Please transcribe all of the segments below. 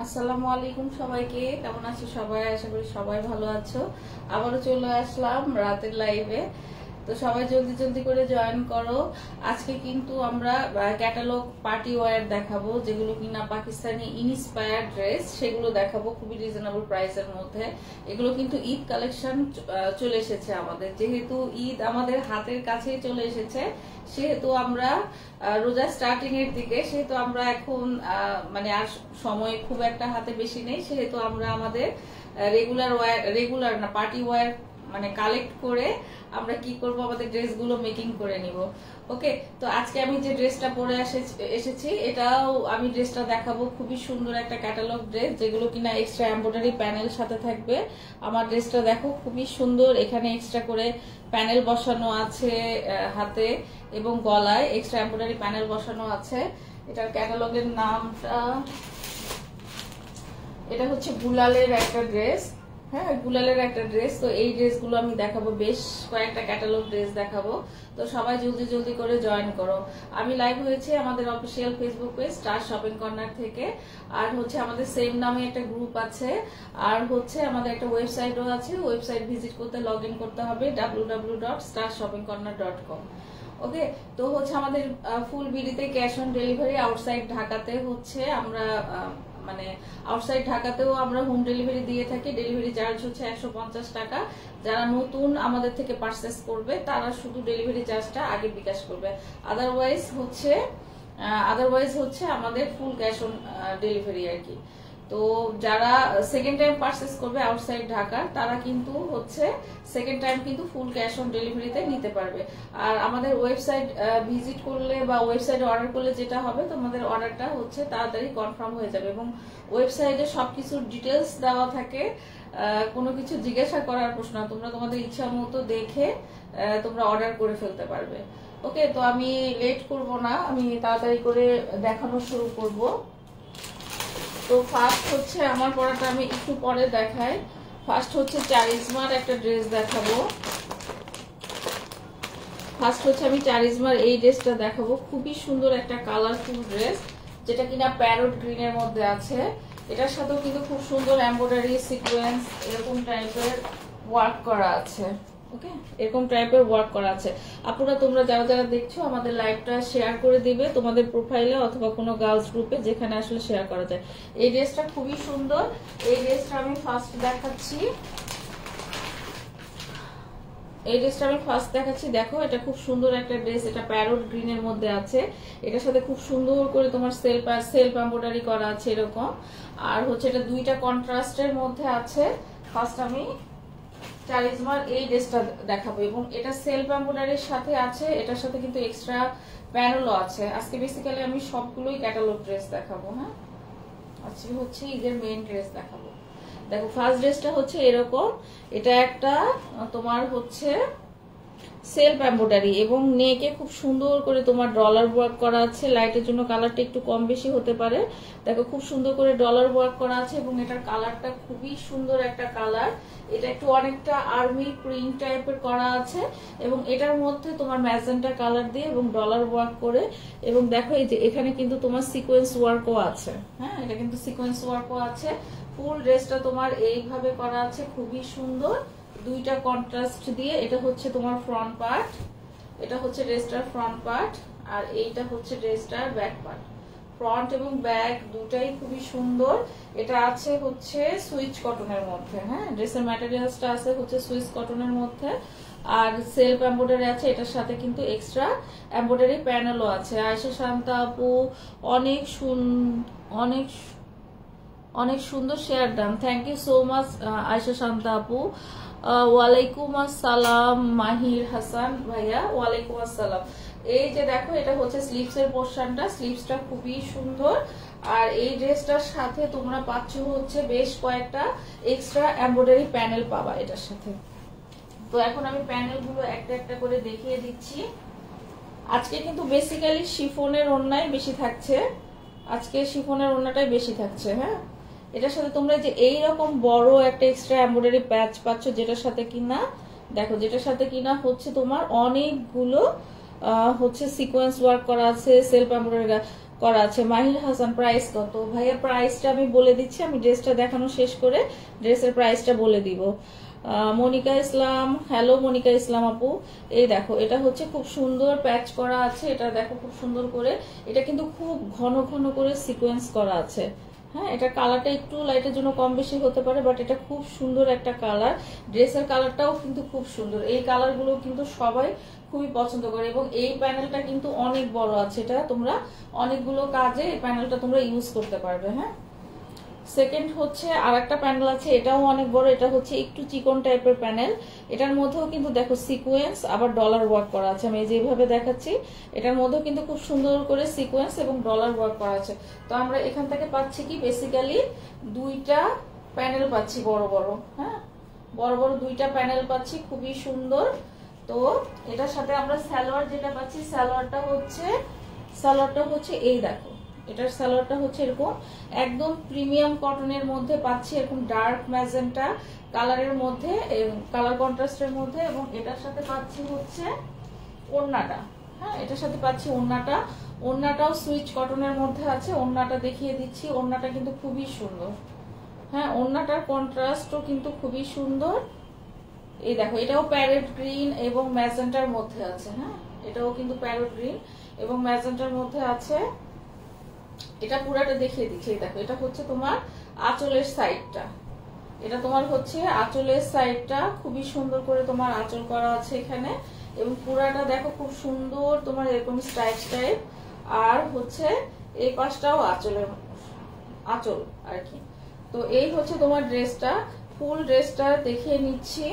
আসসালামু আলাইকুম সবাইকে, কেমন আছো সবাই? আশা করি সবাই ভালো আছো। আবারও চলে আসলাম রাতের লাইভে। তো সবাই জলদি জলদি করে জয়েন করো। আজকে কিন্তু আমরা ক্যাটালগ পার্টি ওয়্যার দেখাবো, যেগুলো কিনা পাকিস্তানি ইনস্পায়ার্ড ড্রেস, সেগুলো দেখাবো খুবই রিজনেবল প্রাইসের মধ্যে। এগুলো কিন্তু ঈদ কালেকশন চলে এসেছে আমাদের, যেহেতু ঈদ আমাদের হাতের কাছেই চলে এসেছে, সেহেতু আমরা রোজা স্টার্টিং এর দিকে, সেহেতু আমরা এখন মানে আর সময় খুব একটা হাতে বেশি নেই, সেহেতু আমরা আমাদের রেগুলার না পার্টি ওয়্যার মানে কালেক্ট করে আমরা কি করব, আমাদের ড্রেসগুলো মেকিং করে নিব। ওকে, তো আজকে আমি যে ড্রেসটা পরে এসেছি, এটাও আমি ড্রেসটা দেখাবো। খুবই সুন্দর একটা ক্যাটালগ ড্রেস, যেগুলো কিনা এক্সট্রা এমব্রয়ডারি প্যানেল সাথে থাকবে। আমার ড্রেসটা দেখো খুবই সুন্দর, এখানে এক্সট্রা করে প্যানেল বসানো আছে হাতে এবং গলায় এক্সট্রা এমব্রয়ডারি প্যানেল বসানো আছে। এটার ক্যাটালগের নামটা, এটা হচ্ছে বুলালের একটা ড্রেস। হ্যাঁ, গুলালের একটা ড্রেস। তো এই ড্রেসগুলো আমি দেখাবো, বেশ কয়েকটা ক্যাটালগ ড্রেস দেখাবো। তো সবাই জলদি জলদি করে জয়েন করো। আমি লাইভ হয়েছি আমাদের official Facebook page star shopping corner থেকে, আর হচ্ছে আমাদের সেম নামে একটা গ্রুপ আছে, আর হচ্ছে আমাদের একটা ওয়েবসাইটও আছে। ওয়েবসাইট ভিজিট করতে লগ ইন করতে হবে www.starshoppingcorner.com। ওকে, তো হচ্ছে আমাদের ফুল বিডিতে ক্যাশ অন ডেলিভারি। আউটসাইড ঢাকাতে হচ্ছে আমরা মানে আউটসাইড ঢাকাতেও আমরা হোম ডেলিভারি দিয়ে থাকি। ডেলিভারি চার্জ হচ্ছে 150 টাকা। যারা নতুন আমাদের থেকে পারচেস করবে তারা শুধু ডেলিভারি চার্জটা আগে বিকাশ করবে, আদারওয়াইজ হচ্ছে আমাদের ফুল ক্যাশ অন ডেলিভারি আর কি। তো যারা সেকেন্ড টাইম পারচেস করবে আউটসাইড ঢাকা, তারা কিন্তু হচ্ছে সেকেন্ড টাইম কিন্তু ফুল ক্যাশ অন ডেলিভারিতে নিতে পারবে। আর আমাদের ওয়েবসাইট ভিজিট করলে বা ওয়েবসাইটে অর্ডার করলে যেটা হবে, তোমাদের অর্ডারটা হচ্ছে তাড়াতাড়ি কনফার্ম হয়ে যাবে এবং ওয়েবসাইটে সবকিছুর ডিটেলস দেওয়া থাকে। কোনো কিছু জিজ্ঞাসা করার প্রশ্ন, তোমরা তোমাদের ইচ্ছা মতো দেখে তোমরা অর্ডার করে ফেলতে পারবে। ওকে, তো আমি লেট করব না, আমি তাড়াতাড়ি করে দেখানো শুরু করব। তো ফার্স্ট হচ্ছে আমার পরাটা আমি একটু পরে দেখাই। ফার্স্ট হচ্ছে চারিজমার একটা ড্রেস দেখাবো। এই ড্রেসটা দেখাবো, খুবই সুন্দর একটা কালারফুল ড্রেস, যেটা কিনা প্যারট গ্রিনের মধ্যে আছে। এটার সাথেও কিন্তু খুব সুন্দর এমব্রয়ডারি সিকোয়েন্স এরকম টাইপের ওয়ার্ক করা আছে। ওকে, এরকম টাইপের ওয়ার্ক করা আছে। আপুরা তোমরা যারা যারা দেখছো আমাদের লাইভটা শেয়ার করে দিবে তোমাদের প্রোফাইলে অথবা কোনো গার্লস গ্রুপে, যেখানে আসলে শেয়ার করা যায়। এই ড্রেসটা খুবই সুন্দর। এই ড্রেসটা আমি ফার্স্ট দেখাচ্ছি। দেখো, এটা খুব সুন্দর একটা ড্রেস। এটা প্যারট গ্রিনের মধ্যে আছে। এটার সাথে খুব সুন্দর করে তোমার সেলফ এমব্রয়ডারি করা আছে এরকম। আর হচ্ছে এটা দুইটা কন্ট্রাস্টের মধ্যে আছে। ফার্স্ট আমি চারিজমার এই ড্রেসটা দেখাবো, এবং এটা সেলফ এমব্রয়ডারির সাথে আছে। এটার সাথে কিন্তু এক্সট্রা প্যানেলও আছে। আজকে বেসিক্যালি আমি সবগুলোই ক্যাটালগ ড্রেস দেখাবো। হ্যাঁ, আজকে হচ্ছে ঈদের মেইন ড্রেস দেখাবো। দেখো, ফার্স্ট ড্রেসটা হচ্ছে এরকম। এটা একটা তোমার হচ্ছে সেলফ এমব্রয়ডারি এবং নেকে খুব সুন্দর করে তোমার ডলার ওয়ার্ক করা আছে। লাইটের জন্য কালারটা একটু কম বেশি হতে পারে। দেখো, খুব সুন্দর করে ডলার ওয়ার্ক করা আছে এবং এটার কালারটা খুবই সুন্দর একটা কালার। এটা একটু অনেকটা আর্মি প্রিন্ট টাইপের করা আছে এবং এটার মধ্যে তোমার ম্যাজেন্টা কালার দিয়ে এবং ডলার ওয়ার্ক করে। এবং দেখো, এই যে এখানে কিন্তু তোমার সিকোয়েন্স ওয়ার্কও আছে। হ্যাঁ, এটা কিন্তু সিকোয়েন্স ওয়ার্কও আছে। ফুল ড্রেসটা তোমার এইভাবে করা আছে, খুবই সুন্দর। দুইটা কন্ট্রাস্ট দিয়ে। এটা হচ্ছে তোমার ফ্রন্ট পার্ট, এটা হচ্ছে ড্রেসটার ফ্রন্ট পার্ট, আর এইটা হচ্ছে ড্রেসটার ব্যাক পার্ট। ফ্রন্ট এবং ব্যাক দুটাই খুবই সুন্দর। এটা আছে হচ্ছে সুইচ কটনের মধ্যে। হ্যাঁ, ড্রেসের ম্যাটেরিয়ালসটা আছে হচ্ছে সুইচ কটনের মধ্যে, আর সেলফ এমব্রয়ডারি আছে। এটার সাথে কিন্তু এক্সট্রা এমব্রয়ডারি প্যানেলও আছে। আয়েশা শান্তা আপু অনেক অনেক সুন্দর share done, thank you so much Ayesha Shanta আপু। ওয়ালাইকুম আসসালাম মাহির হাসান ভাইয়া, ওয়ালাইকুম আসসালাম। এই যে দেখো, এটা হচ্ছে স্লিভস এর পোরশনটা। স্লিভসটা খুবই সুন্দর। আর এই ড্রেসটার সাথে তোমরা পাচ্ছ হচ্ছে বেশ কয়েকটা এক্সট্রা এমব্রয়ডারি প্যানেল পাবা এটার সাথে। তো এখন আমি প্যানেলগুলো একটা একটা করে দেখিয়ে দিচ্ছি। আজকে কিন্তু বেসিক্যালি শিফনের ওড়নাই বেশি থাকছে, বেশি থাকছে। হ্যাঁ, এটার সাথে তোমরা যে এইরকম বড় একটা এক্সট্রা এমব্রয়ডারি প্যাচ পাচ্ছ, যেটার সাথে কিনা দেখো, হচ্ছে তোমার অনেকগুলো হচ্ছে সিকোয়েন্স ওয়ার্ক করা আছে, সেলফ এমব্রয়ডারি করা আছে। মাহির হাসান, প্রাইস কত? ভাইয়া প্রাইসটা আমি বলে দিচ্ছি, আমি ড্রেসটা দেখানো শেষ করে ড্রেসের প্রাইসটা বলে দিব। মনিকা ইসলাম, হ্যালো মনিকা ইসলাম আপু, এই দেখো এটা হচ্ছে খুব সুন্দর প্যাচ করা আছে, এটা দেখো খুব সুন্দর করে, এটা কিন্তু খুব ঘন ঘন করে সিকোয়েন্স করা আছে। হ্যাঁ, এটা কালারটা একটু লাইটের জন্য কম বেশি হতে পারে, বাট এটা খুব সুন্দর একটা কালার। ড্রেসের কালারটাও কিন্তু খুব সুন্দর, এই কালারগুলো কিন্তু সবাই খুবই পছন্দ করে। এবং এই প্যানেলটা কিন্তু অনেক বড় আছে, এটা তোমরা অনেকগুলো কাজে এই প্যানেলটা তোমরা ইউজ করতে পারবে। হ্যাঁ, সেকেন্ড হচ্ছে আর একটা প্যানেল আছে, এটাও অনেক বড়, এটা হচ্ছে একটু চিকন টাইপের প্যানেল। এটার মধ্যেও কিন্তু দেখো সিকোয়েন্স আবার ডলার ওয়ার্ক করা আছে, আমি যেভাবে দেখাচ্ছি এটার মধ্যেও কিন্তু খুব সুন্দর করে সিকোয়েন্স এবং ডলার ওয়ার্ক করা আছে। তো আমরা এখান থেকে পাচ্ছি কি বেসিক্যালি দুইটা প্যানেল পাচ্ছি বড় বড়। হ্যাঁ, বড় বড় দুইটা প্যানেল পাচ্ছি, খুবই সুন্দর। তো এটার সাথে আমরা সালোয়ার যেটা পাচ্ছি, সালোয়ারটা হচ্ছে এই দেখো, এটার সালোয়ারটা হচ্ছে এরকম একদম প্রিমিয়াম কটনের মধ্যে পাচ্ছি, এরকম ডার্ক ম্যাজেন্টা কালারের মধ্যে, কালার কন্ট্রাস্টের মধ্যে। এবং এটার সাথে পাচ্ছি হচ্ছে ওড়নাটা। হ্যাঁ, এটার সাথে পাচ্ছি ওড়নাটাও সুইচ কটনের মধ্যে আছে। ওড়নাটা দেখিয়ে দিচ্ছি, ওড়নাটা কিন্তু খুবই সুন্দর। হ্যাঁ, ওড়নাটার কন্ট্রাস্টও কিন্তু খুবই সুন্দর। এই দেখো, এটাও প্যারেট গ্রিন এবং ম্যাজেন্টার মধ্যে আছে। হ্যাঁ, এটাও কিন্তু প্যারেট গ্রিন এবং ম্যাজেন্টার মধ্যে আছে। এটা পুরাটা দেখিয়ে দিচ্ছি, দেখো এটা হচ্ছে তোমার আঁচলের সাইডটা, এটা তোমার হচ্ছে আঁচলের সাইডটা খুবই সুন্দর করে তোমার আঁচল করা আছে এখানে। এবং পুরাটা দেখো খুব সুন্দর তোমার এরকম স্টাইপ টাইপ। আর হচ্ছে এই পাশটাও আঁচল আর কি। তো এই হচ্ছে তোমার ড্রেসটা, ফুল ড্রেসটা দেখিয়ে নিচ্ছি।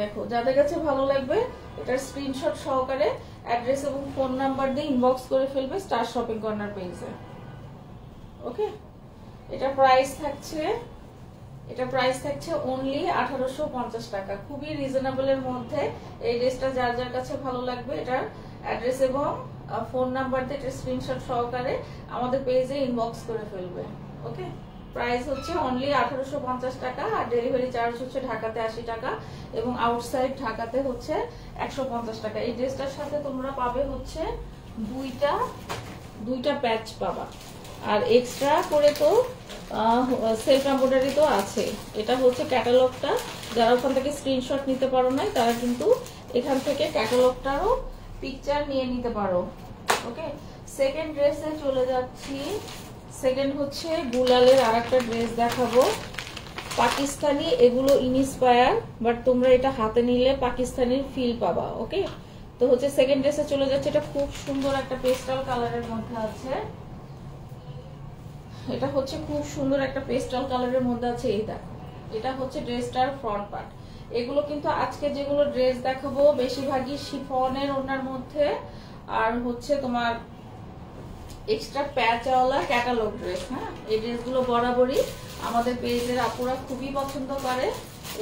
দেখো, যাদের কাছে ভালো লাগবে এটার স্ক্রিনশট সহকারে অ্যাড্রেস এবং ফোন নাম্বার দিয়ে ইনবক্স করে ফেলবে স্টার শপিং কর্নার পেজে। ওকে, এটা প্রাইস থাকছে অনলি 1850 টাকা, খুবই রিজনেবল এর মধ্যে। এই ড্রেসটা যার যার কাছে ভালো লাগবে এটার অ্যাড্রেস এবং ফোন নাম্বার দিয়ে এটা স্ক্রিনশট সহকারে আমাদের পেজে ইনবক্স করে ফেলবে। ওকে, প্রাইস হচ্ছে অনলি 1850 টাকা, আর ডেলিভারি চার্জ হচ্ছে ঢাকাতে 80 টাকা এবং আউটসাইড ঢাকাতে হচ্ছে 150 টাকা। এই ড্রেসটার সাথে তোমরা পাবে হচ্ছে দুইটা প্যাচ পাবা, আর এক্সট্রা করে তো সেলফ এমব্রয়ডারি তো আছে। এটা হচ্ছে ক্যাটালগটা, যারা ওখান থেকে স্ক্রিনশট নিতে পারো না তারা কিন্তু এখান থেকে ক্যাটালগটারও পিকচার নিয়ে নিতে পারো। ওকে, সেকেন্ড ড্রেসে চলে যাচ্ছি। সেকেন্ড হচ্ছে গুলালের আর একটা ড্রেস দেখাবো, পাকিস্তানি, এগুলো ইনস্পায়ার, বাট তোমরা এটা হাতে নিলে পাকিস্তানির ফিল পাবা। ওকে, তো হচ্ছে সেকেন্ড ড্রেসে চলে যাচ্ছে, এটা খুব সুন্দর একটা পেস্টাল কালারের মধ্যে আছে। এটা হচ্ছে খুব সুন্দর একটা পেস্টাল কালারের মধ্যে আছে। এই দেখো, এটা হচ্ছে ড্রেসটার ফ্রন্ট পার্ট। এগুলো কিন্তু আজকে যেগুলো ড্রেস দেখাবো বেশিরভাগই শিফনের ওড়নার মধ্যে, আর হচ্ছে তোমার এক্সট্রা প্যাচওয়ালা ক্যাটালগ ড্রেস। হ্যাঁ, এই ড্রেসগুলো বরাবরই আমাদের পেজের আপুরা খুবই পছন্দ করে।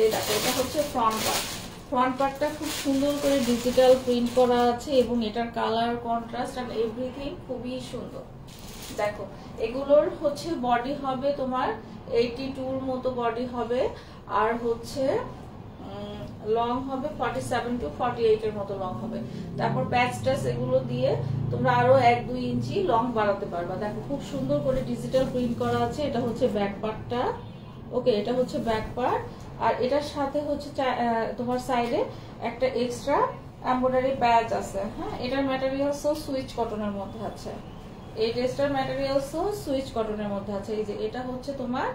এই দেখো, এটা হচ্ছে ফ্রন্ট পার্টটা খুব সুন্দর করে ডিজিটাল প্রিন্ট করা আছে এবং এটার কালার কন্ট্রাস্ট আর এভরিথিং খুবই সুন্দর। দেখো, এগুলোর হচ্ছে বডি হবে তোমার 82 মতো বডি হবে, আর হচ্ছে লং হবে 47 to 48 এর মতো লং হবে। তারপর প্যাচ টাচ এগুলো দিয়ে তোমরা আরো 1-2 ইঞ্চি লং বাড়াতে পারবা। দেখো, খুব সুন্দর করে ডিজিটাল প্রিন্ট করা আছে। এটা হচ্ছে ব্যাক পার্টটা। ওকে, এটা হচ্ছে ব্যাক পার্ট, আর এটার সাথে হচ্ছে তোমার সাইডে একটা এক্সট্রা এমব্রয়ডারি প্যাচ আছে। হ্যাঁ, এটার ম্যাটেরিয়ালসও সুইচ কটনের মধ্যে আছে। এই ড্রেসটার ম্যাটেরিয়ালসও সুইচ কটনের মধ্যে আছে। এই যে এটা হচ্ছে তোমার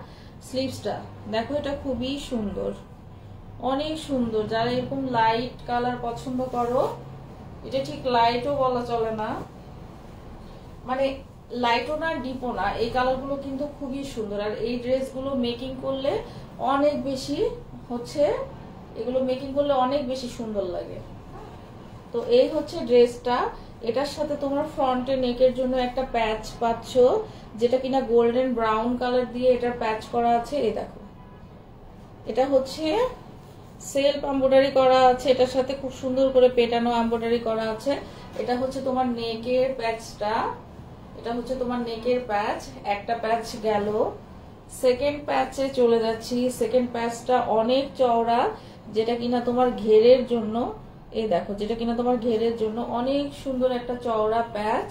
স্লিভসটা, দেখো এটা খুবই সুন্দর, অনেক সুন্দর। যারা এরকম লাইট কালার পছন্দ করো, এটা ঠিক লাইটও বলা চলে না, মানে লাইটও না ডিপও না, এই কালারগুলো কিন্তু খুবই সুন্দর। আর এই ড্রেসগুলো মেকিং করলে অনেক বেশি হচ্ছে, এগুলো মেকিং করলে অনেক বেশি সুন্দর লাগে। তো এই হচ্ছে ড্রেসটা, এটার সাথে তোমার ফ্রন্টে নেকের জন্য একটা প্যাচ পাচ্ছ, যেটা কিনা গোল্ডেন ব্রাউন কালার দিয়ে এটার প্যাচ করা আছে। এই দেখো, এটা হচ্ছে সেলফ এমব্রয়ডারি করা আছে, এটার সাথে খুব সুন্দর করে পেটানো এমব্রয়ডারি করা আছে। এটা হচ্ছে তোমার নেকের প্যাচটা, এটা হচ্ছে তোমার নেকের প্যাচ, একটা প্যাচ গেল। সেকেন্ড প্যাচে চলে যাচ্ছি। সেকেন্ড প্যাচটা অনেক চওড়া, যেটা কিনা তোমার ঘেরের জন্য, এই দেখো, যেটা কিনা তোমার ঘেরের জন্য অনেক সুন্দর একটা চওড়া প্যাচ।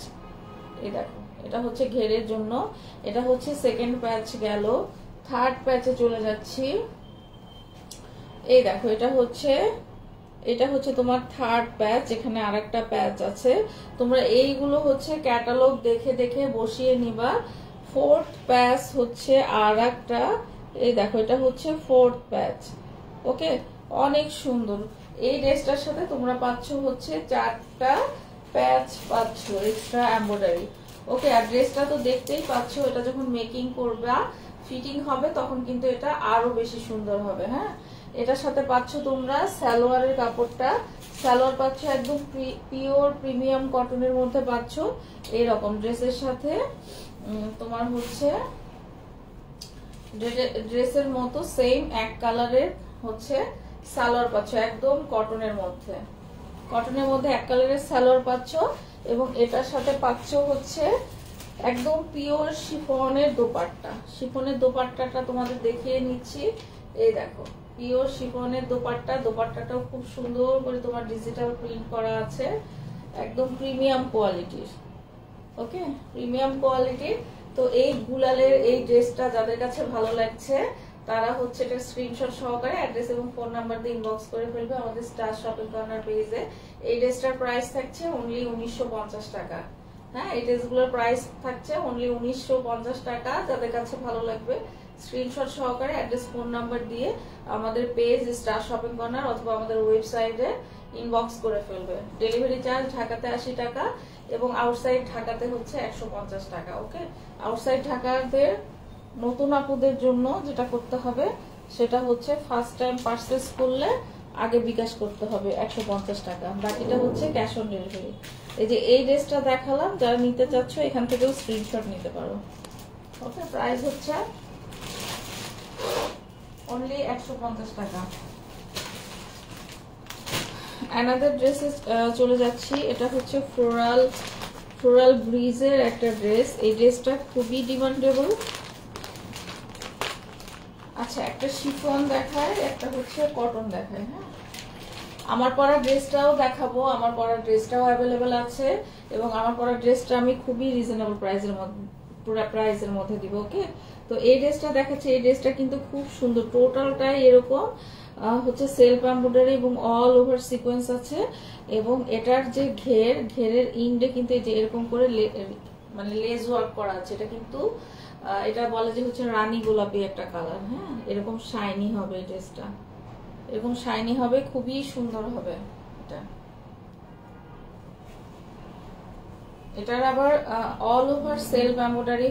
এই দেখো, এটা হচ্ছে ঘেরের জন্য। এটা হচ্ছে সেকেন্ড প্যাচ গেল, থার্ড প্যাচে চলে যাচ্ছি। এই দেখো, এটা হচ্ছে তোমার থার্ড প্যাচ। এখানে আরেকটা প্যাচ আছে, তোমরা এইগুলো হচ্ছে ক্যাটালগ দেখে দেখে বসিয়ে নিবা। ফোর্থ প্যাচ হচ্ছে আর একটা, এই দেখো, এটা হচ্ছে ফোর্থ প্যাচ। ওকে, অনেক সুন্দর। এই ড্রেসটার সাথে তোমরা পাচ্ছ হচ্ছে 4টা প্যাচ পাচ্ছ এক্সট্রা এমব্রয়ডারি। ওকে, আর ড্রেসটা তো দেখতেই পাচ্ছ, এটা যখন মেকিং করবা, ফিটিং হবে, তখন কিন্তু এটা আরো বেশি সুন্দর হবে। হ্যাঁ, এটার সাথে পাচ্ছ তোমরা সালোয়ারের কাপড়টা। সালোয়ার পাচ্ছ একদম পিওর প্রিমিয়াম কটনের মধ্যে পাচ্ছ। এইরকম ড্রেসের সাথে তোমার হচ্ছে ড্রেসের মতো সেম এক কালারের হচ্ছে সালোয়ার পাচ্ছ, একদম কটনের মধ্যে এক কালারের সালোয়ার পাচ্ছ। এবং এটার সাথে পাচ্ছ হচ্ছে একদম পিওর শিফনের দোপাট্টা। শিফনের দোপাট্টাটা তোমাদের দেখিয়ে নিচ্ছি। এই দেখো, পিওর শিফনের দোপাট্টাটাও খুব সুন্দর করে তোমার ডিজিটাল প্রিন্ট করা আছে, একদম প্রিমিয়াম কোয়ালিটির। ওকে, প্রিমিয়াম কোয়ালিটির। তো এই গুলালের এই ড্রেসটা যাদের কাছে ভালো লাগছে তারা হচ্ছে এটা স্ক্রিনশট সহকারে অ্যাড্রেস এবং ফোন নাম্বার দিয়ে ইনবক্স করে ফেলবে আমাদের স্টার শপিং কর্নার পেজে। এই ড্রেসটার প্রাইস থাকছে অনলি 1950 টাকা। হ্যাঁ, এই ড্রেসগুলোর প্রাইস থাকছে অনলি 1950 টাকা। যাদের কাছে ভালো লাগবে স্ক্রিনশট সহকারে অ্যাড্রেস ফোন নাম্বার দিয়ে আমাদের পেজ স্টার শপিং কর্নার অথবা আমাদের ওয়েবসাইটে ইনবক্স করে ফেলবে। ডেলিভারি চার্জ ঢাকাতে 80 টাকা এবং আউটসাইড ঢাকাতে হচ্ছে 150 টাকা। ওকে, আউটসাইড ঢাকাদের নতুন আপুদের জন্য যেটা করতে হবে সেটা হচ্ছে ফার্স্ট টাইম পারচেজ করলে আগে বিকাশ করতে হবে 150 টাকা, বাকিটা হচ্ছে ক্যাশ অন ডেলিভারি। এই যে এই ড্রেসটা দেখালাম, যারা নিতে চাচ্ছ এখান থেকেও স্ক্রিনশট নিতে পারো। ওকে, প্রাইস হচ্ছে অনলি 150 টাকা। অ্যানাদার ড্রেসে চলে যাচ্ছি। এটা হচ্ছে ফ্লোরাল ব্রিজের একটা ড্রেস। এই ড্রেসটা খুবই ডিমান্ডেবল। আচ্ছা, একটা শিফন দেখায়, একটা হচ্ছে কটন দেখায়। হ্যাঁ, আমার পরা ড্রেসটাও দেখাবো, আমার পরা ড্রেসটাও অ্যাভেলেবেল আছে এবং আমার পরা ড্রেসটা আমি খুবই রিজনেবল প্রাইসের মধ্যে দিব। ওকে, তো এই ড্রেসটা দেখাচ্ছে। এই ড্রেসটা কিন্তু খুব সুন্দর, টোটালটাই এরকম হচ্ছে সেলফ এমব্রয়ডারি এবং অল ওভার সিকোয়েন্স আছে। এবং এটার যে ঘেরের ইন্ডে কিন্তু এই যে এরকম করে মানে লেজ ওয়ার্ক করা আছে। এটা কিন্তু এটা বলে যে হচ্ছে রানী গোলাপি একটা কালার। হ্যাঁ, এরকম শাইনি হবে এই ড্রেসটা, এরকম শাইনি হবে, খুবই সুন্দর হবে এটা। এটার আবার অল ওভার সেলফ এমব্রয়ডারি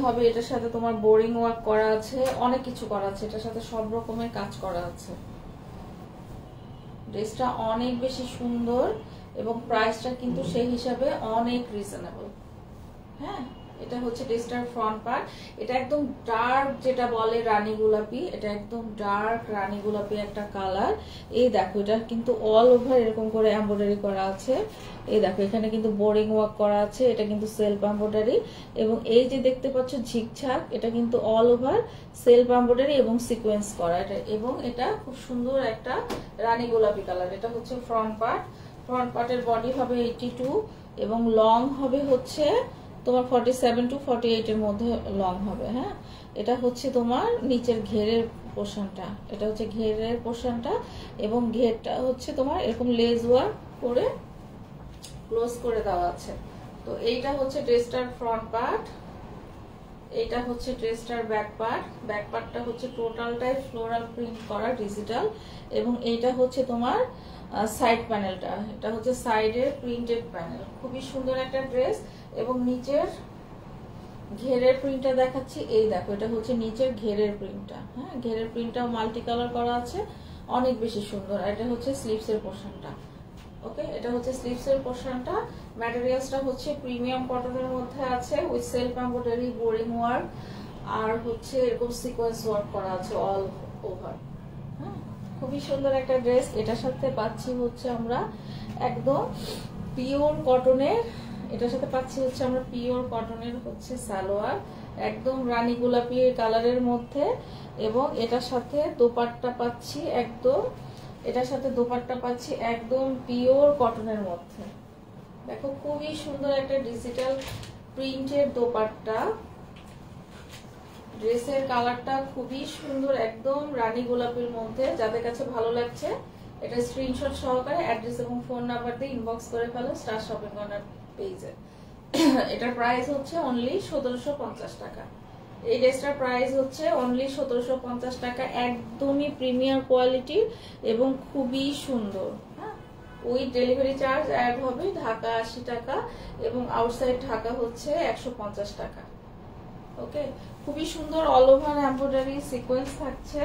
হবে, এটার সাথে তোমার বোরিং ওয়ার্ক করা আছে, অনেক কিছু করা আছে, এটার সাথে সব রকমের কাজ করা আছে। ড্রেসটা অনেক বেশি সুন্দর এবং প্রাইসটা কিন্তু সেই হিসাবে অনেক রিজনেবল। হ্যাঁ, এটা হচ্ছে ড্রেসটার ফ্রন্ট পার্ট। এটা একদম ডার্ক, যেটা বলে রানী গোলাপি, এটা একদম ডার্ক রানী গোলাপি একটা কালার। এই দেখো, এটা কিন্তু অল ওভার এরকম করে এমব্রয়ডারি করা আছে। এই দেখো, এখানে কিন্তু বোরিং ওয়ার্ক করা আছে, এটা কিন্তু সেলফ এমব্রয়ডারি। এবং এই যে দেখতে পাচ্ছ ঝিকঝাক, এটা কিন্তু অল ওভার সেলফ এমব্রয়ডারি এবং সিকোয়েন্স করা এটা। এবং এটা খুব সুন্দর একটা রানী গোলাপি কালার। এটা হচ্ছে ফ্রন্ট পার্টের বডি হবে 82 এবং লং হবে হচ্ছে তোমার 47 to 48 এর মধ্যে লং হবে। হ্যাঁ, এটা হচ্ছে তোমার নিচের ঘেরের পোর্শনটা, এটা হচ্ছে ঘেরের পোর্শনটা এবং ঘেরটা হচ্ছে তোমার এরকম লেজ ওয়ার্ক করে ক্লোজ করে দেওয়া আছে। তো এইটা হচ্ছে ড্রেসটার ফ্রন্ট পার্ট, এইটা হচ্ছে ড্রেসটার ব্যাক পার্টটা হচ্ছে টোটালটাই ফ্লোরাল প্রিন্ট করা ডিজিটাল। এবং এইটা হচ্ছে তোমার সাইড প্যানেলটা, এটা হচ্ছে সাইডের প্রিন্টেড প্যানেল। খুবই সুন্দর একটা ড্রেস। এবং নিচের ঘেরের প্রিন্টটা দেখাচ্ছি। এই দেখো, এটা হচ্ছে নিচের ঘেরের প্রিন্টটা। হ্যাঁ, ঘেরের প্রিন্টটাও মাল্টি কালার করা আছে, অনেক বেশি সুন্দর। এটা হচ্ছে স্লিভসের পোর্শনটা। ওকে, এটা হচ্ছে স্লিভসের পোর্শনটা। ম্যাটেরিয়ালসটা হচ্ছে প্রিমিয়াম কটনের মধ্যে আছে with self embroidery, boring work আর হচ্ছে এরকম সিকোয়েন্স ওয়ার্ক করা আছে অল ওভার। হ্যাঁ, খুবই সুন্দর একটা ড্রেস। এটার সাথে পাচ্ছি হচ্ছে আমরা একদম পিওর কটনের, এটার সাথে পাচ্ছি হচ্ছে আমরা পিওর কটনের হচ্ছে সালোয়ার, একদম রানী গোলাপি কালারের মধ্যে। এবং এটার সাথে দোপাট্টা পাচ্ছি একদম, এটার সাথে দোপাট্টা পাচ্ছি একদম পিওর কটনের মধ্যে। দেখো খুবই সুন্দর একটা ডিজিটাল প্রিন্টের দোপাট্টা। ড্রেসের কালারটা খুবই সুন্দর, একদম রানী গোলাপের মধ্যে। যাদের কাছে ভালো লাগছে এটা স্ক্রিনশট সহকারে অ্যাড্রেস এবং ফোন নাম্বার দিয়ে ইনবক্স করে ফেলো স্টার শপিং কর্নার পেজে। এটার প্রাইস হচ্ছে অনলি 1750 টাকা। এই ড্রেসটার প্রাইস হচ্ছে অনলি 1750 টাকা, একদমই প্রিমিয়ার কোয়ালিটি এবং খুবই সুন্দর। হ্যাঁ, উইথ ডেলিভারি চার্জ অ্যাড হবে, ঢাকা 80 টাকা এবং আউটসাইড ঢাকা হচ্ছে 150 টাকা। ওকে, খুবই সুন্দর অল ওভার এমব্রয়ডারি সিকোয়েন্স থাকছে।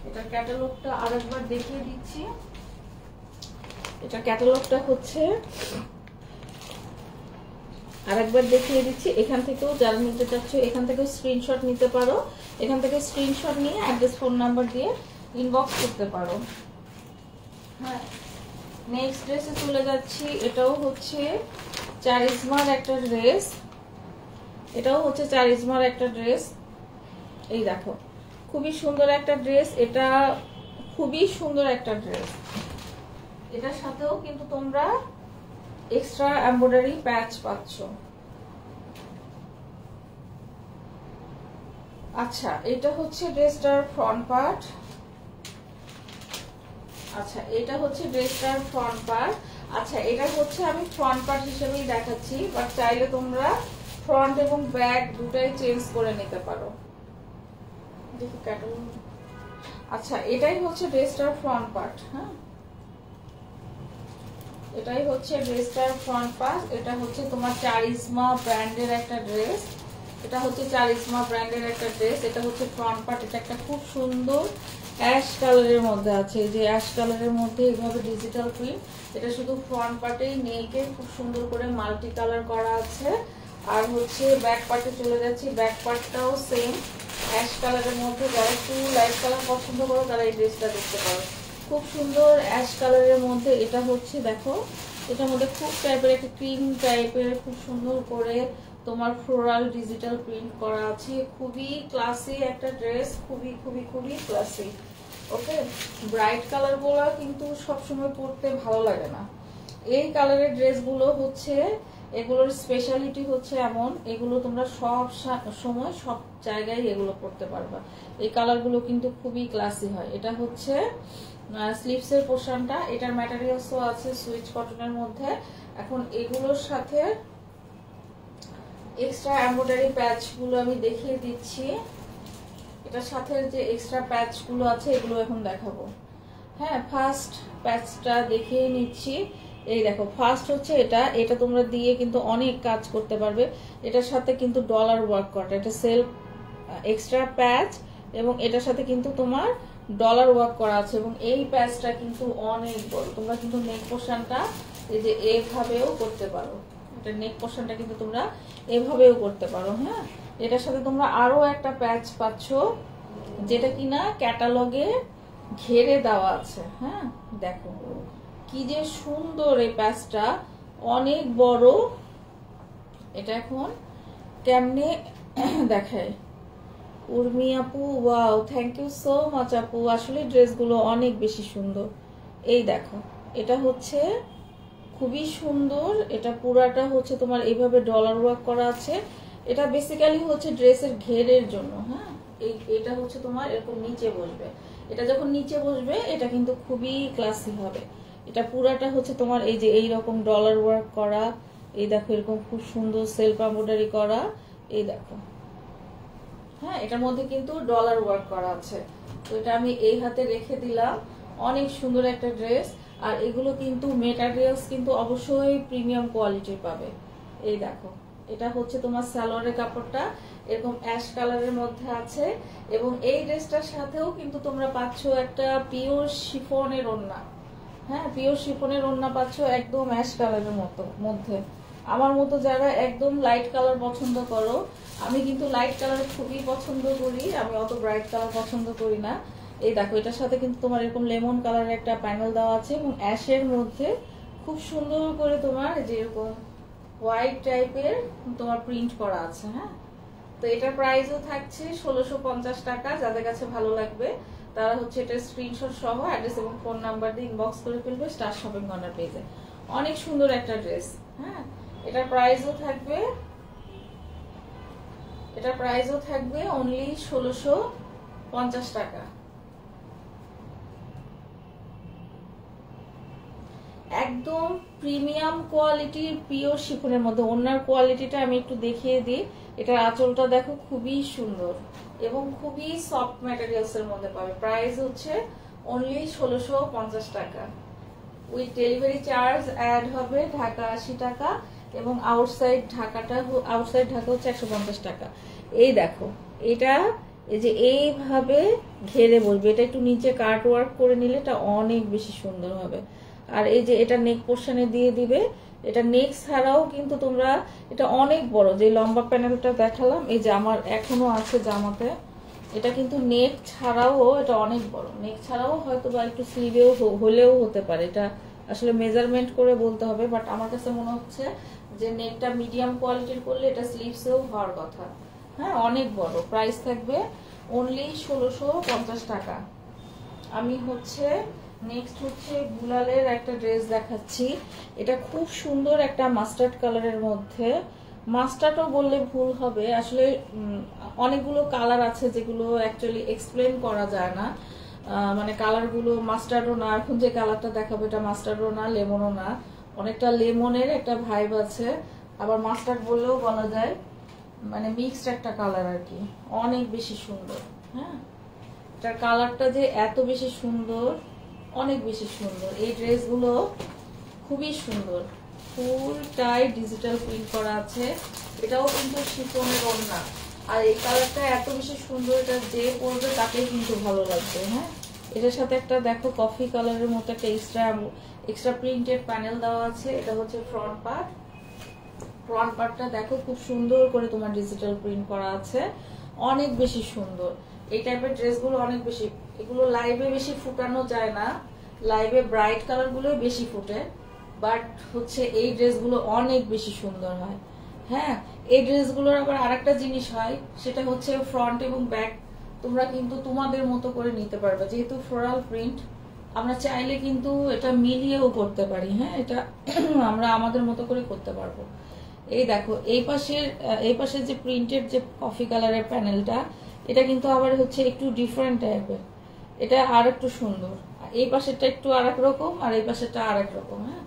এটার ক্যাটালগটা আরেকবার দেখিয়ে দিচ্ছি। এটার ক্যাটালগটা হচ্ছে আরেকবার দেখিয়ে দিচ্ছি। এখান থেকেও যারা নিতে চাচ্ছ এখান থেকেও স্ক্রিনশট নিতে পারো, এখান থেকে স্ক্রিনশট নিয়ে অ্যাড্রেস ফোন নাম্বার দিয়ে ইনবক্স করতে পারো। হ্যাঁ, নেক্সট ড্রেসে চলে যাচ্ছি। এটাও হচ্ছে চারিজমার একটা ড্রেস, এটাও হচ্ছে চারিজমার একটা ড্রেস। এই দেখো খুবই সুন্দর একটা ড্রেস, এটা খুবই সুন্দর একটা ড্রেস। এটার সাথেও কিন্তু তোমরা এক্সট্রা এমব্রয়ডারি প্যাচ পাচ্ছ। আচ্ছা, এটা হচ্ছে ড্রেসটার ফ্রন্ট পার্ট। আচ্ছা, এটা হচ্ছে ড্রেসটার ফ্রন্ট পার্ট। আচ্ছা, এটা হচ্ছে আমি ফ্রন্ট পার্ট হিসেবেই দেখাচ্ছি, বাট চাইলে তোমরা ফ্রন্ট এবং ব্যাক দুটাই চেঞ্জ করে নিতে পারো। দেখো ক্যাটালগ। আচ্ছা, এটাই হচ্ছে ড্রেসটার ফ্রন্ট পার্ট। হ্যাঁ, এটাই হচ্ছে ড্রেসটার ফ্রন্ট পার্ট। এটা হচ্ছে তোমার চারিজমা ব্র্যান্ডের একটা ড্রেস। এটা হচ্ছে চারিজমা ব্র্যান্ডের একটা ড্রেস। এটা হচ্ছে ফ্রন্ট পার্ট। এটা একটা খুব সুন্দর অ্যাশ কালারের মধ্যে আছে, যে অ্যাশ কালারের মধ্যে এইভাবে ডিজিটাল প্রিন্ট। এটা শুধু ফ্রন্ট পার্টেই নেকে খুব সুন্দর করে মাল্টি কালার করা আছে। আর হচ্ছে ব্যাক পার্টে চলে যাচ্ছি। ব্যাক পার্টটাও সেম অ্যাশ কালারের মধ্যে। যারা একটু লাইট কালার পছন্দ করো তারা এই ড্রেসটা দেখতে পারো। খুব সুন্দর অ্যাশ কালারের মধ্যে। এটা হচ্ছে দেখো, এটার মধ্যে খুব টাইপের একটা ক্রিম টাইপের খুব সুন্দর করে তোমার ফ্লোরাল ডিজিটাল প্রিন্ট করা আছে। খুবই ক্লাসি একটা ড্রেস, খুবই খুবই খুবই ক্লাসি। ওকে, ব্রাইট কালার গুলো কিন্তু সবসময় পরতে ভালো লাগে না। এই কালারের ড্রেসগুলো হচ্ছে, এগুলোর স্পেশালিটি হচ্ছে এমন, এগুলো তোমরা সব সময় সব জায়গায় এগুলো পরতে পারবা। এই কালারগুলো কিন্তু খুবই ক্লাসি হয়। এটা হচ্ছে স্লিভসের পোর্শনটা। এটার ম্যাটেরিয়ালসও আছে সুইচ কটনের মধ্যে। এখন এগুলোর সাথে এক্সট্রা এমব্রয়ডারি প্যাচগুলো আমি দেখিয়ে দিচ্ছি। এটার সাথে যে এক্সট্রা প্যাচগুলো আছে এগুলো এখন দেখাবো। হ্যাঁ, ফার্স্ট প্যাচটা দেখিয়ে নিচ্ছি। এই দেখো, ফার্স্ট হচ্ছে এটা। এটা তোমরা দিয়ে কিন্তু অনেক কাজ করতে পারবে। এটার সাথে কিন্তু ডলার ওয়ার্ক করা, এটা সেলফ এক্সট্রা প্যাচ এবং এটার সাথে কিন্তু তোমার ডলার ওয়ার্ক করা আছে। এবং এই প্যাচটা কিন্তু অনেক বড়। তোমরা কিন্তু নেক পোর্শনটা এই যে এভাবেও করতে পারো। এটা নেক পোর্শনটা কিন্তু তোমরা এভাবেও করতে পারো। হ্যাঁ, এটার সাথে তোমরা আরো একটা প্যাচ পাচ্ছ, যেটা কিনা ক্যাটালগে ঘেরে দেওয়া আছে। হ্যাঁ, দেখো কি যে সুন্দর এই প্যাচটা, অনেক বড়। এটা এখন কেমনে দেখায় উর্মি আপু, wow, thank you so much আপু। আসলে ড্রেসগুলো অনেক বেশি সুন্দর। এই দেখো, এটা হচ্ছে খুবই সুন্দর। এটা পুরাটা হচ্ছে তোমার এইভাবে ডলার ওয়ার্ক করা আছে। এটা বেসিক্যালি হচ্ছে ড্রেসের ঘেরের জন্য। হ্যাঁ, এটা হচ্ছে তোমার এরকম নিচে বসবে। এটা যখন নিচে বসবে এটা কিন্তু খুবই ক্লাসি হবে। এটা পুরাটা হচ্ছে তোমার এই যে এইরকম ডলার ওয়ার্ক করা। এই দেখো এরকম খুব সুন্দর সেলফ এমব্রয়ডারি করা। এই দেখো, হ্যাঁ, এটার মধ্যে কিন্তু ডলার ওয়ার্ক করা আছে। তো এটা আমি এই হাতে রেখে দিলাম। অনেক সুন্দর একটা ড্রেস। আর এগুলো কিন্তু মেটেরিয়ালস কিন্তু অবশ্যই প্রিমিয়াম কোয়ালিটির পাবে। এই দেখো, এটা হচ্ছে তোমার সালোয়ারের কাপড়টা এরকম অ্যাশ কালারের মধ্যে আছে। এবং এই ড্রেসটার সাথেও কিন্তু তোমরা পাচ্ছ একটা পিওর শিফনের ওড়না। হ্যাঁ, পিওর শিফনের ওড়না পাচ্ছ একদম অ্যাশ কালারের মধ্যে। আমার মতো যারা একদম লাইট কালার পছন্দ করো, আমি কিন্তু লাইট কালার খুবই পছন্দ করি, আমি অত ব্রাইট কালার পছন্দ করি না। এই দেখো, এটার সাথে কিন্তু তোমার এরকম লেমন কালারের একটা প্যানেল দেওয়া আছে এবং অ্যাশের মধ্যে খুব সুন্দর করে তোমার যে এরকম হোয়াইট টাইপের তোমার প্রিন্ট করা আছে। হ্যাঁ, তো এটার প্রাইসও থাকছে 1650 টাকা। যাদের কাছে ভালো লাগবে তারা হচ্ছে এটা স্ক্রিনশট সহ অ্যাড্রেস এবং ফোন নাম্বার দিয়ে ইনবক্স করে ফেলবে স্টার শপিং কর্নার পেজে। অনেক সুন্দর একটা ড্রেস। হ্যাঁ, এটার প্রাইসও থাকবে অনলি 1650 টাকা। একদম প্রিমিয়াম কোয়ালিটির পিওর শিফনের মধ্যে। ওনার কোয়ালিটিটা আমি একটু দেখিয়ে দিই। এটার আঁচলটা দেখো খুবই সুন্দর এবং খুবই সফট ম্যাটেরিয়ালস এর মধ্যে পাবে। প্রাইস হচ্ছে অনলি 1650 টাকা। উইথ ডেলিভারি চার্জ অ্যাড হবে ঢাকা 80 টাকা এবং আউটসাইড ঢাকা হচ্ছে 150 টাকা। এই দেখো এটা এই যে এইভাবে ঘেরে বলবে, এটা একটু নিচে কাট ওয়ার্ক করে নিলে এটা অনেক বেশি সুন্দর হবে। আর এই যে এটা নেক পোর্শনে দিয়ে দিবে। এটা নেক ছাড়াও কিন্তু তোমরা এটা অনেক বড়, যে লম্বা প্যানেলটা দেখালাম এই যে আমার এখনো আছে জামাতে, এটা কিন্তু নেক ছাড়াও এটা অনেক বড়। নেক ছাড়াও হয়তো বা একটু স্লিভেও হলেও হতে পারে, এটা আসলে মেজারমেন্ট করে বলতে হবে, বাট আমার কাছে মনে হচ্ছে যে নেকটা মিডিয়াম কোয়ালিটির করলে এটা স্লিভসেও হওয়ার কথা। হ্যাঁ, অনেক বড়। প্রাইস থাকবে অনলি 1650 টাকা। আমি হচ্ছে নেক্সট হচ্ছে বুলালের একটা ড্রেস দেখাচ্ছি। এটা খুব সুন্দর একটা মাস্টার্ড কালারের মধ্যে, মাস্টার্ডও বললে ভুল হবে, আসলে অনেকগুলো কালার আছে যেগুলো অ্যাকচুয়ালি এক্সপ্লেন করা যায় না। মানে কালারগুলো মাস্টার্ডও না, এখন যে কালারটা দেখাবো এটা মাস্টার্ডও না, লেমনও না, অনেকটা লেমনের একটা ভাইব আছে, আবার মাস্টার্ড বললেও বলা যায়, মানে মিক্সড একটা কালার আর কি, অনেক বেশি সুন্দর। হ্যাঁ, এটার কালারটা যে এত বেশি সুন্দর, অনেক বেশি সুন্দর। এই ড্রেসগুলো খুবই সুন্দর, ফুলটাই ডিজিটাল প্রিন্ট করা আছে, এটাও কিন্তু শিফনের ওড়না। আর এই কালারটা এত বেশি সুন্দর, এটা যে পরবে তাকেই কিন্তু ভালো লাগবে। হ্যাঁ, এটার সাথে একটা দেখো কফি কালারের মতো একটা এক্সট্রা প্রিন্টেড প্যানেল দেওয়া আছে। এটা হচ্ছে ফ্রন্ট পার্টটা দেখো খুব সুন্দর করে তোমার ডিজিটাল প্রিন্ট করা আছে, অনেক বেশি সুন্দর। এই টাইপের ড্রেসগুলো অনেক বেশি, এগুলো লাইভে বেশি ফুটানো যায় না, লাইভে ব্রাইট কালার গুলোই বেশি ফুটে, বাট হচ্ছে এই ড্রেসগুলো অনেক বেশি সুন্দর হয়। হ্যাঁ, এই ড্রেসগুলোর আবার আরেকটা জিনিস হয়, সেটা হচ্ছে ফ্রন্ট এবং ব্যাক তোমরা কিন্তু তোমাদের মতো করে নিতে পারবে, যেহেতু ফ্লোরাল প্রিন্ট আমরা চাইলে কিন্তু এটা মিলিয়েও করতে পারি। হ্যাঁ, এটা আমরা আমাদের মতো করে করতে পারবো। এই দেখো এই পাশের যে প্রিন্টেড যে কফি কালারের প্যানেলটা, এটা কিন্তু আবার হচ্ছে একটু ডিফারেন্ট টাইপের, এটা আর একটু সুন্দর। এই পাশেরটা একটু আরেক রকম আর এই পাশেরটা আরেক রকম। হ্যাঁ,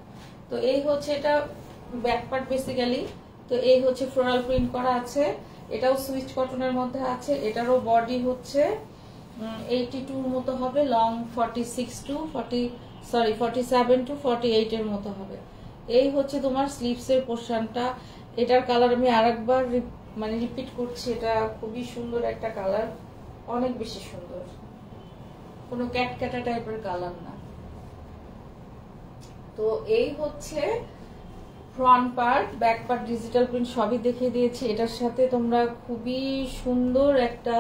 তো এই হচ্ছে এটা ব্যাক পার্ট বেসিক্যালি। তো এই হচ্ছে ফ্লোরাল প্রিন্ট করা আছে, এটাও সুইচ কটনের মধ্যে আছে। এটারও বডি হচ্ছে 82 মতো হবে, লং 47 টু 48 এর মতো হবে। এই হচ্ছে তোমার স্লিভসের পোর্শনটা। এটার কালার আমি আরেকবার মানে রিপিট করছি, এটা খুবই সুন্দর একটা কালার, অনেক বেশি সুন্দর, কোনো ক্যাটক্যাটা টাইপের কালার না। তো এই হচ্ছে front part, back part digital print সবই দেখিয়ে দিয়েছি। এটার সাথে তোমরা খুবই সুন্দর একটা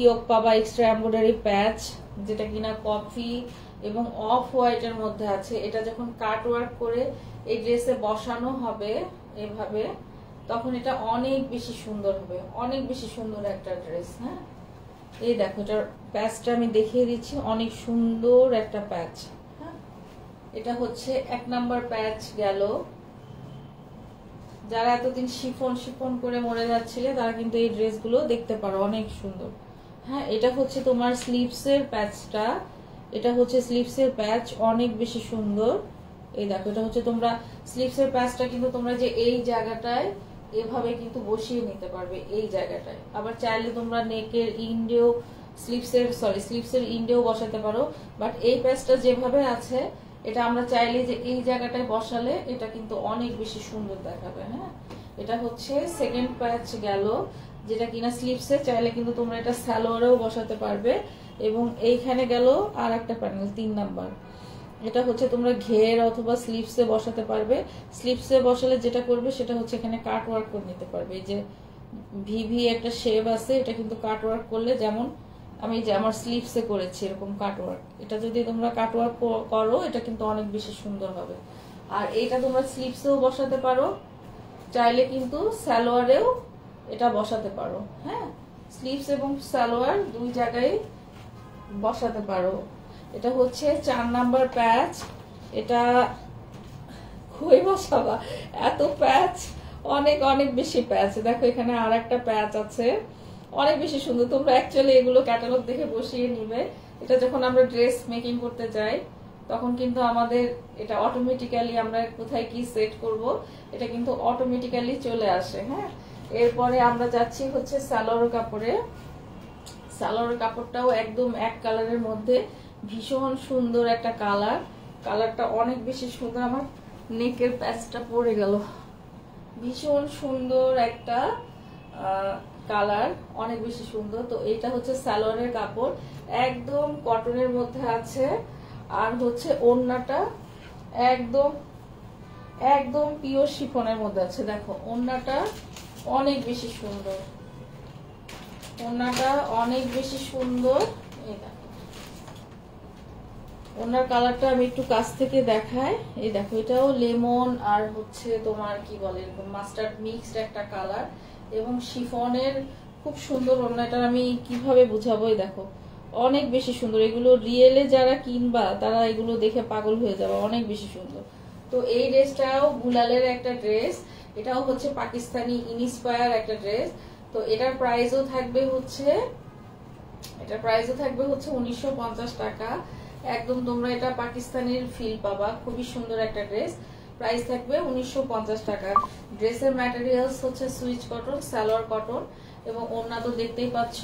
ইয়োক পাবা, এক্সট্রা এমব্রয়ডারি প্যাচ, যেটা কিনা কফি এবং অফ হোয়াইটের মধ্যে আছে। এটা যখন কাট ওয়ার্ক করে এই ড্রেসে বসানো হবে এভাবে, তখন এটা অনেক বেশি সুন্দর হবে, অনেক বেশি সুন্দর একটা ড্রেস। হ্যাঁ, এই দেখো এটার প্যাচটা আমি দেখিয়ে দিচ্ছি, অনেক সুন্দর একটা প্যাচ। হ্যাঁ, এটা হচ্ছে 1 নাম্বার প্যাচ গেল। যারা এতদিন শিফন করে মরে যাচ্ছিলে তারা কিন্তু এই ড্রেসগুলো দেখতে পারো, অনেক সুন্দর। হ্যাঁ, এটা হচ্ছে তোমার স্লিভসের প্যাচটা, এটা হচ্ছে স্লিভসের প্যাচ, অনেক বেশি সুন্দর। এই দেখো এটা হচ্ছে তোমরা স্লিভসের প্যাচটা কিন্তু তোমরা যে এই জায়গাটায় এভাবে কিন্তু বসিয়ে নিতে পারবে, এই জায়গাটায়। আবার চাইলে তোমরা নেকের ইন্ডেও স্লিভসের ইন্ডেও বসাতে পারো, বাট এই প্যাচটা যেভাবে আছে এটা আমরা চাইলে যে এই জায়গাটায় বসালে এটা কিন্তু অনেক বেশি সুন্দর দেখাবে। হ্যাঁ, এটা হচ্ছে সেকেন্ড প্যাচ গেল, যেটা কিনা স্লিভসে, চাইলে কিন্তু তোমরা এটা সালোয়ারেও বসাতে পারবে। এবং এইখানে গেল আর একটা প্যানেল 3 নাম্বার, এটা হচ্ছে তোমরা ঘের অথবা স্লিভসে বসাতে পারবে। স্লিভসে বসালে যেটা করবে সেটা হচ্ছে এখানে কাট ওয়ার্ক করে নিতে পারবে। এই যে ভিভি একটা শেপ আছে, এটা কিন্তু কাট ওয়ার্ক করলে, যেমন আমি যে আমার স্লিভসে করেছি এরকম কাট ওয়ার্ক, এটা যদি তোমরা কাট ওয়ার্ক করো এটা কিন্তু অনেক বেশি সুন্দর হবে। আর এটা তোমরা স্লিভসেও বসাতে পারো, চাইলে কিন্তু সালোয়ারেও এটা বসাতে পারো। হ্যাঁ, স্লিভস এবং সালোয়ার দুই জায়গায় বসাতে পারো। এটা হচ্ছে 4 নাম্বার প্যাচ, এটা কই বসাবা, এত প্যাচ, অনেক অনেক বেশি প্যাচ। দেখো এখানে আর একটা প্যাচ আছে, অনেক বেশি সুন্দর। তোমরা অ্যাকচুয়ালি এগুলো ক্যাটালগ দেখে বসিয়ে নিবে। এটা যখন আমরা ড্রেস মেকিং করতে যাই তখন কিন্তু আমাদের এটা অটোমেটিক্যালি আমরা কোথায় কি সেট করব এটা কিন্তু অটোমেটিক্যালি চলে আসে। হ্যাঁ, এরপরে আমরা যাচ্ছি হচ্ছে সালোয়ার কাপড়ে। সালোয়ার কাপড়টাও একদম এক কালারের মধ্যে, ভীষণ সুন্দর একটা কালার। কালারটা অনেক বেশি সুন্দর। আমার নেকের প্যাচটা পড়ে গেল। ভীষণ সুন্দর একটা কালার, অনেক বেশি সুন্দর। তো এটা হচ্ছে সালোয়ারের কাপড়, একদম কটনের মধ্যে আছে। আর হচ্ছে ওড়নাটা একদম একদম পিওর শিফনের মধ্যে আছে। দেখো ওড়নাটা অনেক বেশি সুন্দর, ওড়নাটা অনেক বেশি সুন্দর। এই দেখো ওড়নার কালারটা আমি একটু কাছ থেকে দেখাই। এই দেখো এটাও লেমন আর হচ্ছে তোমার কি বলে এরকম মাস্টার্ড মিক্সড একটা কালার, এবং শিফনের খুব সুন্দর ওড়না। এটা আমি কিভাবে বুঝাবো, এই দেখো অনেক বেশি সুন্দর। এগুলো রিয়েলে যারা কিনবা তারা এগুলো দেখে পাগল হয়ে যাবে, অনেক বেশি সুন্দর। তো এই ড্রেসটাও গুলালের একটা ড্রেস, এটাও হচ্ছে পাকিস্তানি ইনস্পায়ার একটা ড্রেস। তো এটার প্রাইসও থাকবে হচ্ছে 1950 টাকা। একদম তোমরা এটা পাকিস্তানের ফিল পাবা, খুবই সুন্দর একটা ড্রেস। প্রাইস থাকবে 1950 টাকা। ড্রেসের ম্যাটেরিয়ালস হচ্ছে সুইচ কটন, সালোয়ার কটন, এবং ওড়না তো দেখতেই পাচ্ছ।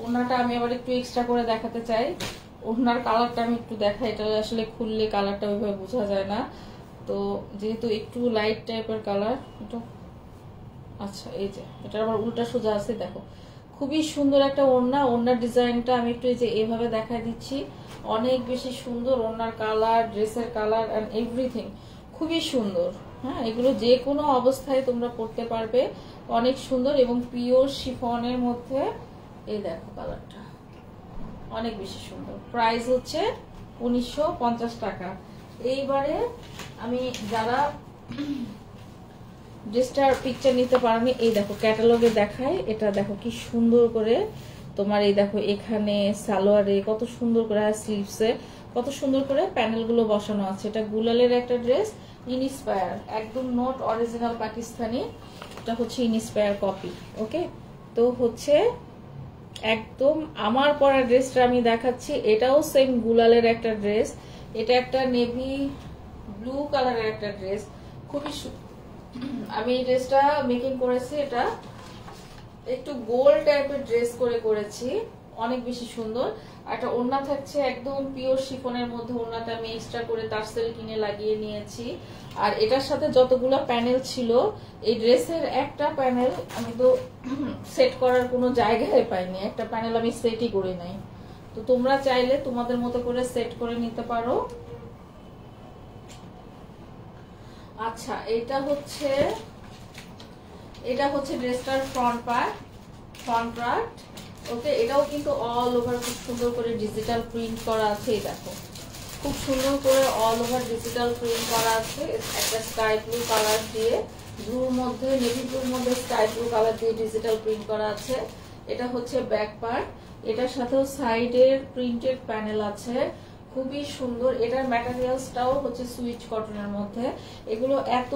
ওড়নাটা আমি আবার একটু এক্সট্রা করে দেখাতে চাই। ওড়নার কালারটা আমি একটু দেখাই, এটা আসলে খুললে কালারটা ওইভাবে বোঝা যায় না। তো যেহেতু একটু লাইট টাইপের কালার এটা, আচ্ছা এই যে এটা আবার উল্টা সোজা আছে। দেখো খুবই সুন্দর একটা ওড়না। ওড়নার ডিজাইনটা আমি একটু এই যে এভাবে দেখাই দিচ্ছি, অনেক বেশি সুন্দর। ওড়নার কালার, ড্রেসের কালার এন্ড এভরিথিং খুবই সুন্দর। হ্যাঁ, এগুলো যে কোনো অবস্থায় তোমরা পরতে পারবে, অনেক সুন্দর এবং পিওর শিফনের মধ্যে। এই দেখো কালারটা অনেক বেশি সুন্দর। প্রাইস হচ্ছে 1950 টাকা। এইবারে আমি যারা ড্রেসটার পিকচার নিতে পারবে, এই দেখো ক্যাটালগে দেখাই। এটা দেখো কি সুন্দর করে তোমার, এই দেখো এখানে সালোয়ারে কত সুন্দর করে, স্লিভসে কত সুন্দর করে প্যানেলগুলো বসানো আছে। এটা গুলালের একটা ড্রেস, ইনস্পায়ার, একদম নট অরিজিনাল পাকিস্তানি, এটা হচ্ছে ইনস্পায়ার কপি। ওকে, তো হচ্ছে একদম আমার পরা ড্রেসটা আমি দেখাচ্ছি। এটাও সেম গুলালের একটা ড্রেস। এটা একটা নেভি ব্লু কালারের একটা ড্রেস, খুবই আমি এই ড্রেসটা মেকিং করেছি। এটা একটু গোল্ড টাইপের ড্রেস করেছি, অনেক বেশি সুন্দর। একটা ওড়না থাকছে একদম পিওর শিফনের মধ্যে। ওড়নাটা আমি এক্সট্রা করে তারসেল কিনে লাগিয়ে নিয়েছি। আর এটার সাথে যতগুলো প্যানেল ছিল, এই ড্রেসের একটা প্যানেল আমি তো সেট করার কোনো জায়গায় পাইনি, একটা প্যানেল আমি সেটই করি নাই। তো তোমরা চাইলে তোমাদের মতো করে সেট করে নিতে পারো। আচ্ছা, এটা হচ্ছে ড্রেসটার ফ্রন্ট পার্ট। ওকে, এটাও কিন্তু অল ওভার খুব সুন্দর করে ডিজিটাল প্রিন্ট করা আছে। এই দেখো খুব সুন্দর করে অল ওভার ডিজিটাল প্রিন্ট করা আছে। একটা স্কাই ব্লু কালার দিয়ে, ব্লুর মধ্যে নেভি ব্লুর মধ্যে স্কাই ব্লু কালার দিয়ে ডিজিটাল প্রিন্ট করা আছে। এটা হচ্ছে ব্যাক পার্ট, এটার সাথেও সাইডের প্রিন্টেড প্যানেল আছে, খুবই সুন্দর। এটার ম্যাটেরিয়ালসটাও হচ্ছে সুইচ কটনের মধ্যে। এগুলো এত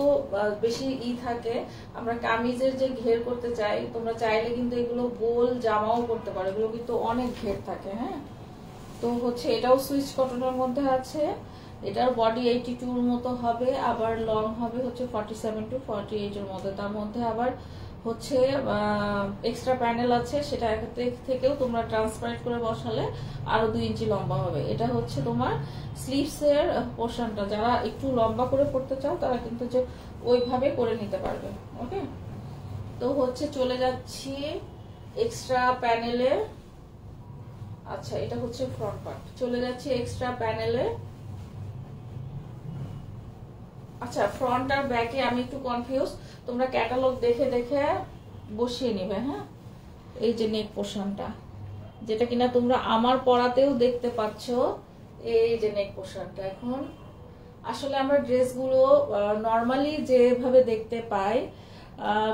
বেশি থাকে, আমরা কামিজের যে ঘের করতে চাই, তোমরা চাইলে কিন্তু এগুলো গোল জামাও করতে পারো, এগুলো কিন্তু অনেক ঘের থাকে। হ্যাঁ, তো হচ্ছে এটাও সুইচ কটনের মধ্যে আছে। এটার বডি 82 মতো হবে, আবার লং হবে হচ্ছে 47 to 48 এর মধ্যে। তার মধ্যে আবার হচ্ছে এক্সট্রা প্যানেল আছে, সেটা থেকেও তোমরা ট্রান্সপারেন্ট করে বসালে আরো 2 ইঞ্চি লম্বা হবে। এটা হচ্ছে তোমার স্লিভস এর পোর্শনটা, যারা একটু লম্বা করে পড়তে চাও তারা কিন্তু যে ওইভাবে করে নিতে পারবে। ওকে, তো হচ্ছে চলে যাচ্ছি এক্সট্রা প্যানেলে। আচ্ছা, এটা হচ্ছে ফ্রন্ট পার্ট, চলে যাচ্ছে এক্সট্রা প্যানেলে। আচ্ছা, ফ্রন্ট আর ব্যাকে আমি একটু কনফিউজ, তোমরা ক্যাটালগ দেখে বসিয়ে নিবে। হ্যাঁ, এই যে নেক পোর্শনটা, যেটা কিনা তোমরা আমার পরাতেও দেখতে পাচ্ছ, এই যে নেক পোর্শনটা। এখন আসলে আমরা ড্রেসগুলো নর্মালি যেভাবে দেখতে পাই,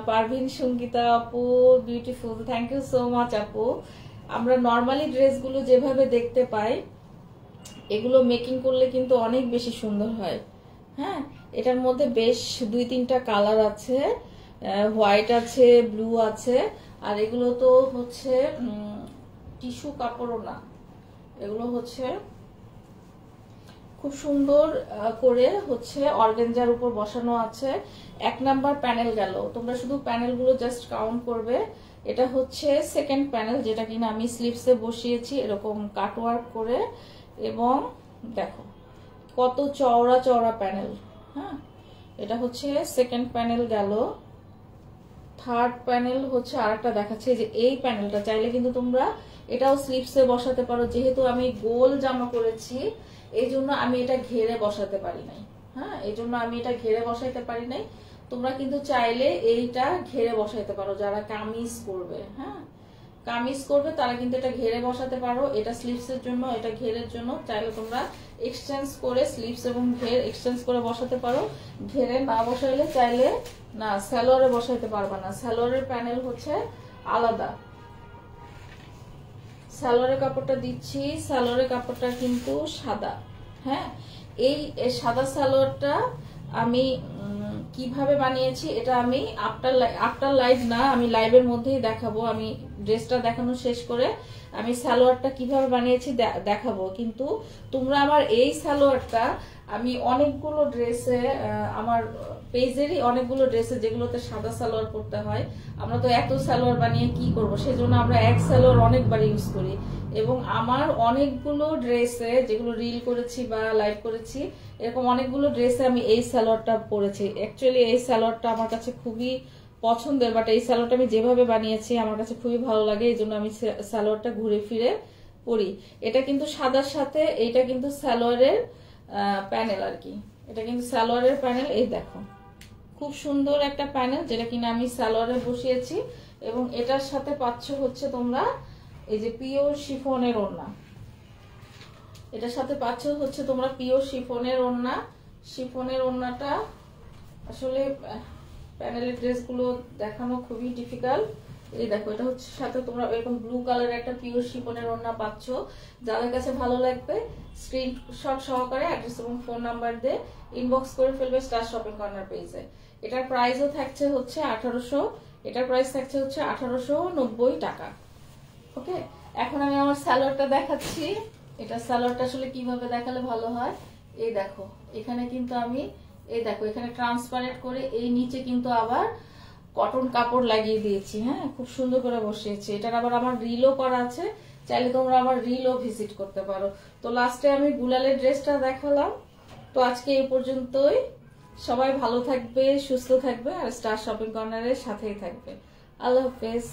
পারভিন সঙ্গীতা আপু beautiful, thank you so much আপু। আমরা নর্মালি ড্রেসগুলো যেভাবে দেখতে পাই, এগুলো মেকিং করলে কিন্তু অনেক বেশি সুন্দর হয়। হ্যাঁ, এটার মধ্যে বেশ 2-3টা কালার আছে, হোয়াইট আছে, ব্লু আছে, আর এগুলো তো হচ্ছে টিস্যু কাপড়ও না, এগুলো হচ্ছে খুব সুন্দর করে হচ্ছে অর্গানজার উপর বসানো আছে। 1 নাম্বার প্যানেল গেল, তোমরা শুধু প্যানেলগুলো জাস্ট কাউন্ট করবে। এটা হচ্ছে সেকেন্ড প্যানেল, যেটা কিনা আমি স্লিভসে বসিয়েছি এরকম কাটওয়ার্ক করে, এবং দেখো কত চওড়া চওড়া প্যানেল। হ্যাঁ, এটা হচ্ছে সেকেন্ড প্যানেল গেল। থার্ড প্যানেল হচ্ছে আরেকটা দেখাচ্ছে, যে এই প্যানেলটা চাইলে কিন্তু তোমরা এটাও স্লিভসে বসাতে পারো। যেহেতু আমি গোল জামা করেছি এই জন্য আমি এটা ঘেরে বসাতে পারি নাই। হ্যাঁ, এই জন্য আমি এটা ঘেরে বসাইতে পারি নাই। তোমরা কিন্তু চাইলে এইটা ঘেরে বসাইতে পারো, যারা কামিজ করবে। হ্যাঁ, কামিজ করবে তারা কিন্তু এটা ঘেরে বসাতে পারো। এটা স্লিভসের জন্য, এটা ঘেরের জন্য। চাইলে তোমরা এক্সচেঞ্জ করে স্লিভস এবং ঘের এক্সচেঞ্জ করে বসাতে পারো। ঘেরে না বসাইলে চাইলে না সালোয়ারে বসাইতে পারবা না, সালোয়ারের প্যানেল হচ্ছে আলাদা। সালোয়ারের কাপড়টা দিচ্ছি, সালোয়ারের কাপড়টা কিন্তু সাদা। হ্যাঁ, এই সাদা সালোয়ারটা আমি কিভাবে বানিয়েছি এটা আমি আফটার লাইভ না, আমি লাইভের মধ্যেই দেখাবো। আমি ড্রেসটা দেখানো শেষ করে আমি সালোয়ারটা কিভাবে বানিয়েছি দেখাবো। কিন্তু তোমরা আমার এই সালোয়ারটা আমি অনেকগুলো ড্রেসে, আমার পেজেরই অনেকগুলো ড্রেসে যেগুলোতে সাদা সালোয়ার পরতে হয়, আমরা তো এত সালোয়ার বানিয়ে কি করব, সেজন্য আমরা এক সালোয়ার অনেকবার ইউজ করি। এবং আমার অনেকগুলো ড্রেসে যেগুলো রিল করেছি বা লাইভ করেছি, এরকম অনেকগুলো ড্রেসে আমি এই সালোয়ারটা পরেছি। অ্যাকচুয়ালি এই সালোয়ারটা আমার কাছে খুবই পছন্দের, বাট এই সালোয়ারটা আমি যেভাবে বানিয়েছি আমার কাছে খুবই ভালো লাগে, এই জন্য আমি সালোয়ারটা ঘুরে ফিরে পরি। এটা কিন্তু সাদার সাথে, এইটা কিন্তু সালোয়ারের প্যানেল আর কি, এটা কিন্তু সালোয়ারের প্যানেল। এই দেখো খুব সুন্দর একটা প্যানেল, যেটা কিনা আমি সালোয়ারে বসিয়েছি। এবং এটার সাথে পাচ্ছ হচ্ছে তোমরা এই যে পিওর শিফনের ওড়না, এটার সাথে পাচ্ছ হচ্ছে তোমরা পিওর শিফনের ওড়না। শিফনের ওড়নাটা আসলে প্যানেলের ড্রেসগুলো দেখানো খুবই ডিফিকাল্ট। এই দেখো, এটা হচ্ছে সাথে তোমরা এরকম ব্লু কালারের একটা পিওর শিফনের ওড়না পাচ্ছ। যাদের কাছে ভালো লাগবে স্ক্রিনশট সহকারে অ্যাড্রেস এবং ফোন নাম্বার দিয়ে ইনবক্স করে ফেলবে স্টার শপিং কর্নার পেজে। এটার প্রাইসও থাকছে হচ্ছে 1800, এটার প্রাইস থাকছে হচ্ছে 1890 টাকা। ওকে, এখন আমি আমার সালোয়ারটা দেখাচ্ছি। এটা সালোয়ারটা আসলে কিভাবে দেখালে ভালো হয়, এই দেখো এখানে কিন্তু আমি, এই দেখো এখানে ট্রান্সপারেন্ট করে এই নিচে কিন্তু আবার কটন কাপড় লাগিয়ে দিয়েছি। হ্যাঁ, খুব সুন্দর করে বসিয়েছি। এটার আবার আমার রিলও করা আছে, চাইলে তোমরা আমার রিলও ভিজিট করতে পারো। তো লাস্টে আমি গুলালের ড্রেসটা দেখালাম। তো আজকে এই পর্যন্তই। সবাই ভালো থাকবে, সুস্থ থাকবে, আর স্টার শপিং কর্নারের সাথেই থাকবে। আল্লাহ হাফেজ।